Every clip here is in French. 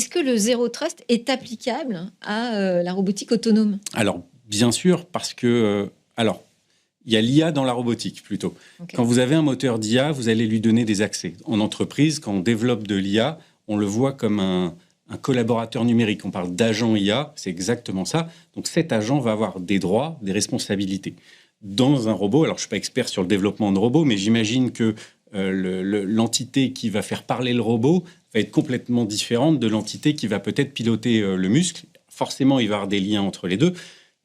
Est-ce que le zéro trust est applicable à la robotique autonome? Alors, bien sûr, parce que... il y a l'IA dans la robotique, plutôt. Okay. Quand vous avez un moteur d'IA, vous allez lui donner des accès. En entreprise, quand on développe de l'IA, on le voit comme un collaborateur numérique. On parle d'agent IA, c'est exactement ça. Donc, cet agent va avoir des droits, des responsabilités. Dans un robot, alors je ne suis pas expert sur le développement de robots, mais j'imagine que l'entité qui va faire parler le robot va être complètement différente de l'entité qui va peut-être piloter le muscle. Forcément, il va y avoir des liens entre les deux.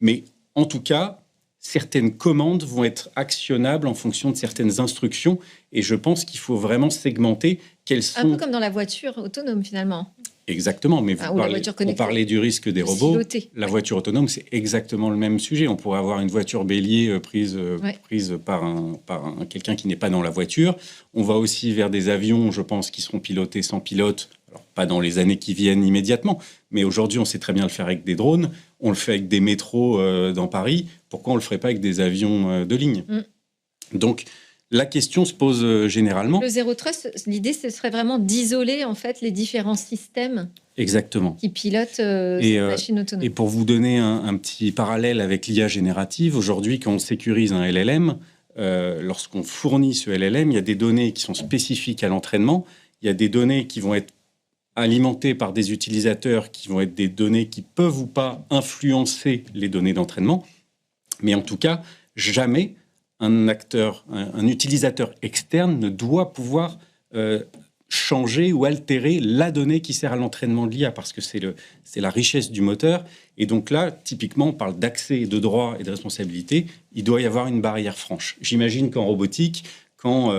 Mais en tout cas, certaines commandes vont être actionnables en fonction de certaines instructions. Et je pense qu'il faut vraiment segmenter quelles sont... Un peu comme dans la voiture autonome, finalement. Exactement, mais on parlait du risque des robots. Siloté. La voiture autonome, c'est exactement le même sujet. On pourrait avoir une voiture bélier prise par quelqu'un qui n'est pas dans la voiture. On va aussi vers des avions, je pense, qui seront pilotés sans pilote. Alors, pas dans les années qui viennent immédiatement, mais aujourd'hui, on sait très bien le faire avec des drones. On le fait avec des métros dans Paris. Pourquoi on ne le ferait pas avec des avions de ligne ? Donc, la question se pose généralement. Le zéro trust, l'idée, ce serait vraiment d'isoler en fait les différents systèmes. Exactement. Qui pilotent ces machines autonomes. Et pour vous donner un petit parallèle avec l'IA générative, aujourd'hui, quand on sécurise un LLM, lorsqu'on fournit ce LLM, il y a des données qui sont spécifiques à l'entraînement. Il y a des données qui vont être alimentées par des utilisateurs, qui vont être des données qui peuvent ou pas influencer les données d'entraînement. Mais en tout cas, jamais un utilisateur externe ne doit pouvoir changer ou altérer la donnée qui sert à l'entraînement de l'IA, parce que c'est la richesse du moteur. Et donc là, typiquement, on parle d'accès, de droits et de responsabilité. Il doit y avoir une barrière franche. J'imagine qu'en robotique, quand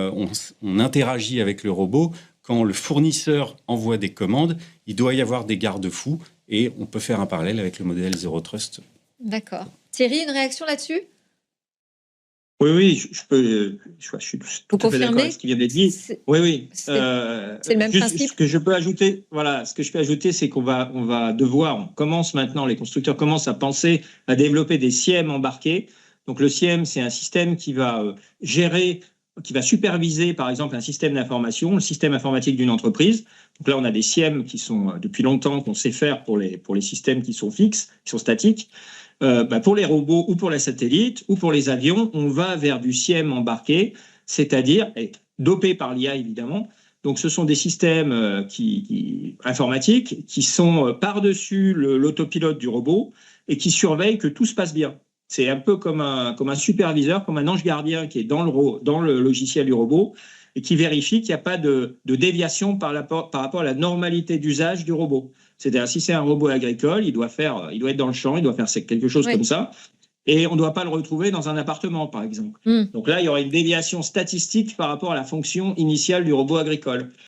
on interagit avec le robot, quand le fournisseur envoie des commandes, il doit y avoir des garde-fous, et on peut faire un parallèle avec le modèle Zero Trust. D'accord. Thierry, une réaction là-dessus ? Oui, je suis tout à fait d'accord avec ce qui vient d'être dit. Oui. C'est le même principe. Ce que je peux ajouter, c'est on commence maintenant, les constructeurs commencent à penser à développer des SIEM embarqués. Donc le SIEM, c'est un système qui va qui va superviser, par exemple, un système d'information, le système informatique d'une entreprise. Donc là, on a des SIEM qui sont depuis longtemps qu'on sait faire pour les systèmes qui sont fixes, qui sont statiques. Pour les robots ou pour les satellites ou pour les avions, on va vers du SIEM embarqué, c'est-à-dire dopé par l'IA évidemment. Donc ce sont des systèmes informatiques qui sont par-dessus l'autopilote du robot et qui surveillent que tout se passe bien. C'est un peu comme un superviseur, comme un ange gardien qui est dans le logiciel du robot et qui vérifie qu'il n'y a pas de déviation par rapport à la normalité d'usage du robot. C'est-à-dire, si c'est un robot agricole, il doit être dans le champ, il doit faire quelque chose comme ça. Et on ne doit pas le retrouver dans un appartement, par exemple. Donc là, il y aurait une déviation statistique par rapport à la fonction initiale du robot agricole.